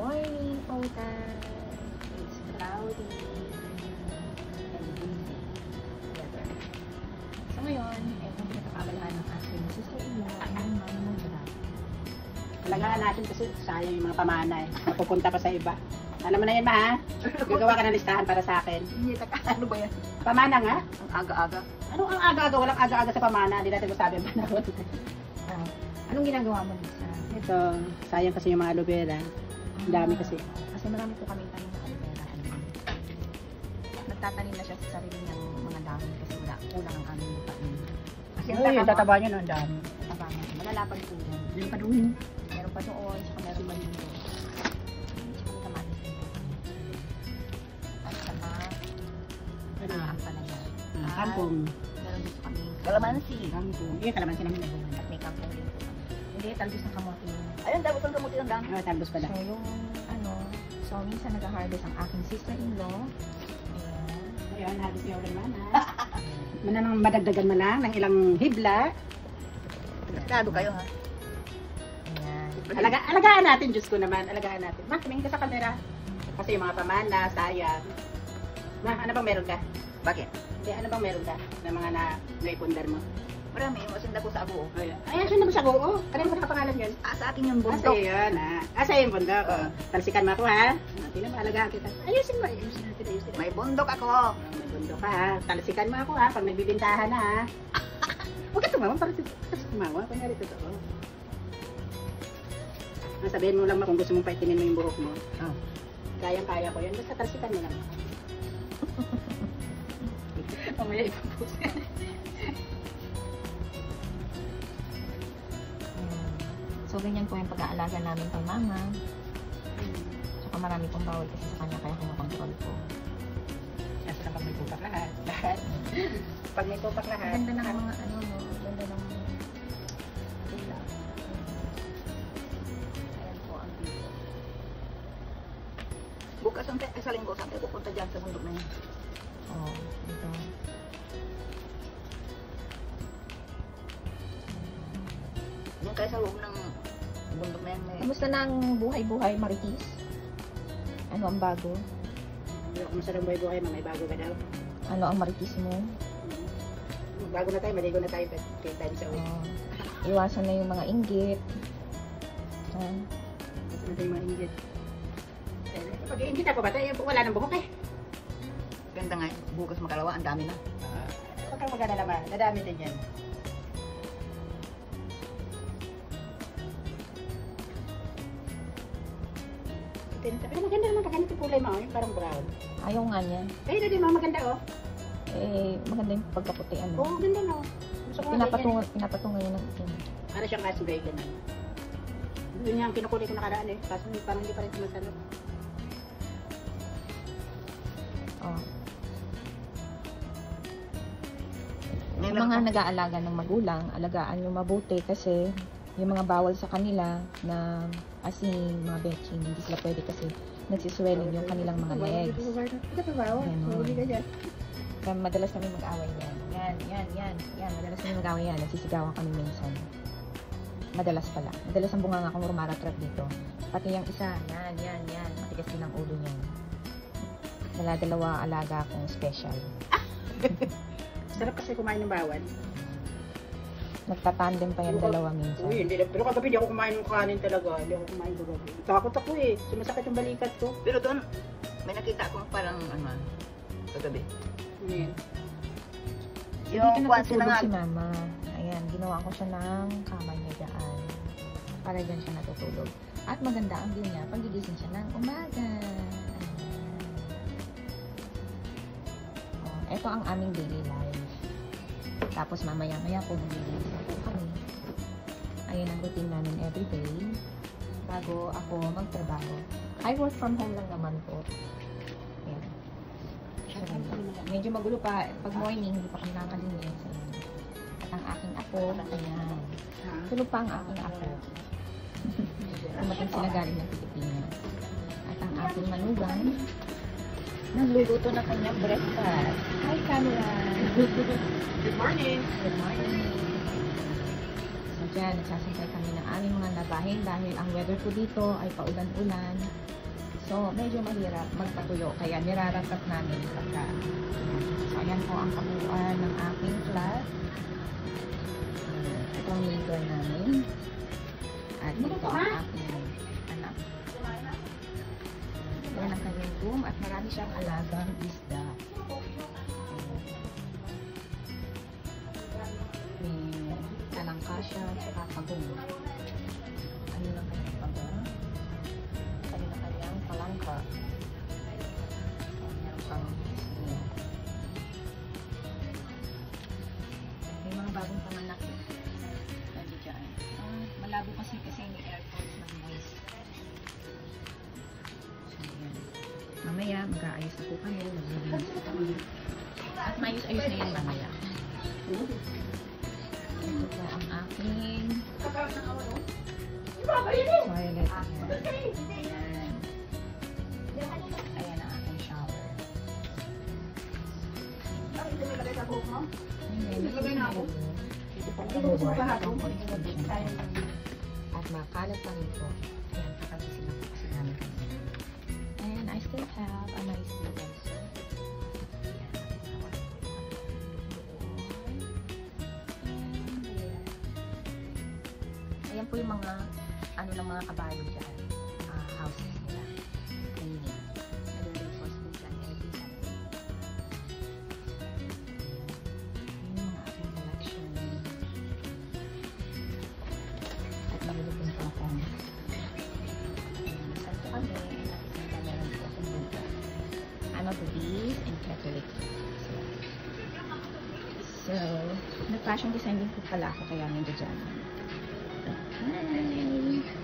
morning, Otan. It's cloudy and windy weather. So ngayon, kung pinakakabalahan ng aking sister-in-law, ang mama mo dyan. Alagaan natin kasi sayang yung mga pamana eh. Napupunta pa sa iba. Alam mo na yan, ma, ha? Gagawa ka ng listahan para sa akin. Hindi, ano ba yan? Pamana nga? Ang aga-aga. Ano ang aga-aga? Walang aga-aga sa pamana. Hindi natin masabi ang panahon. Anong ginagawa mo, Lisa? Ito, sayang kasi yung mga aloe vera. Ang dami kasi. Kasi marami po kami tanim na aloe vera. Nagtatanim na siya sa sarili niyang mga dami kasi kulang ang aming lupa. Kasi Yung tataba niya, no? Ang dami. tataba niya. Malalapad po yan. Yung pa doon. Meron pa doon, saka meron pa dito. Saka may kamatis dito. At saka, ang palaya. Kangkong. Meron dito kami kalamansi. Kangkong. Yung kalamansi namin. At may kangkong din po. Hindi, talbos ng kamote yun. Ayun, dapat ang kamuti ng dami. Ah, talbos pala. So, yung so minsan nag-harvest ang aking sister-in-law. Ayan. Ayan, habis niya ulit mana. Mananang madagdagan mo lang ng ilang hibla. Kado kayo, ha? Ayan. Alagaan natin, Diyos ko naman. Alagaan natin. Ma, tumingin ka sa kamera. Kasi yung mga pamana, sayang. Ma, ano bang meron ka? Bakit? Hindi, ano bang meron ka na mga naipundar mo? Marami, masinda ko sa abo. Ayan, siya naman sa goo. Ano yung nakapangalan yun? Sa akin yung Asa bundok. yun, ha? Asa yung bundok? Talsikan mo ako, ha? Tingnan mo, alagaan kita. Ayusin mo, ayusin natin, ayusin natin. May bundok ako. May bundok ka, ha? Talsikan mo ako, ha? Pag nagbibintahan na, ha? Huwag ka tumawa, parang tumawa. Kunyari, totoo. Sabihin mo lang kung gusto mong paitinin mo yung buhok mo. Oh. Kayang-kaya ko yun. Basta talsikan mo lang. Mamaya ipapos. So, ganyan po yung pag-aalaga namin kay mama. Saka marami pong bawal kasi sa kanya, kaya kinakontrol ko. Kasi na pag may tupak lahat. Pag may tupak lahat. Ganda ng mga ano mo, ganda ng tila. Ayan po ang video. Bukas ang sa linggo, saan tayo pupunta dyan sa bundok na yan? Oh, ito. Yung kaya sa loob ng bundok na yan, may... Kamusta na ang buhay-buhay, Maritis? Ano ang bago? Kumusta ng buhay-buhay mo? May bago ka daw? Ano ang Maritis mo? Bago na tayo, maligo na tayo 3 times a week. Iwasan na yung mga inggit. Ano yung mga inggit? Pag inggit ako ba tayo, wala nang buhok eh. Ganda nga, bukas makalawa, ang dami na. Huwag kang mag-alala naman, nadami din yan. Pero maganda naman kaganito kulay mo, yung parang brown. Ayaw nga niya. Eh, hindi mo, maganda oh. Maganda yung pagkaputian. Oo, ganda no. Gusto ko nga ganyan. Pinapatungan niya ng itim. Para siyang asugay ganun. Yun yung kinukulit ko nakaraan eh. Kaso parang hindi pa rin sumasalot. Oh. May Yung mga nag-aalaga ng magulang, alagaan yung mabuti kasi yung mga bawal sa kanila na asin, mga betching, hindi sila pwede kasi nagsiswelling yung kanilang mga legs. Kaya madalas kami mag-away yan. Yan. Madalas kami mag-away yan. Nagsisigawan kami minsan. Madalas pala. Madalas ang bunga nga kung rumaratrap dito. Pati yung isa, yan. Matigas din ang ulo niyan. Dalawa alaga akong special. Sarap kasi kumain ng bawal. Nagtatandem pa yung dalawa minsan. Uy, hindi. Pero kagabi di ako kumain ng kanin talaga. Hindi ako kumain kagabi. Takot ako eh. Sumasakit yung balikat ko. Pero doon, may nakita akong parang, kagabi. Yan. Dito natutulog si mama. Ayan, ginawa ko siya ng kama niya dyan. Para dyan siya natutulog. At maganda ang view niya pag gigising siya ng umaga. Ito ang aming daily life. Tapos mamaya-maya po maglilinis po kami. Ayun ang routine namin everyday. Bago ako magtrabaho. I work from home lang naman po. Ayan. Medyo magulo pa. Pag morning, hindi pa kami nakakalinis. At ang aking apo, ayan. Tulog pa ang aking apo. Dumating sila galing ng Pilipinas. At ang aking manugang, nagluluto na kanyang breakfast. Hi, camera! Good morning! Good morning! So, dyan, nagsasantay kami ng aming mga labahin dahil ang weather po dito ay paulan-ulan. So, medyo mahirap magpatuyo. Kaya nirarapat namin pagka. So, ayan po ang kabuuan ng aking flat. Ito ang main door namin. At ito ang aking anak. Yan ang kanyang room at marami siyang alagang isda. May talangkasya at saka pagong. Ano lang kanyang pagong? Ano lang kanyang palangka? Meron pang isda. May mga bagong panganak. Pwede dyan. Malabo kasi may airports ng noise. Mamaya, mag-aayos na po kami. Maglilinis po kami. At maayos-ayos na yan mamaya. Ito po ang aking toilet. Ayan. Ayan ang aking shower. At makalat pa rin po. Ayan, kakagising na po kasi namin kanina. And I still have a nice view also. Ayan po yung mga ano ng mga kabayo dyan. Houses nila. Cleaning. Nag-reinforce po dyan every Sunday. Yun yung mga aking collection. At nalulupin po akong santo kami. I'm a Buddhist and Catholic. So, nag-fashion design din po pala ako kaya nandiyan dyan. Hi!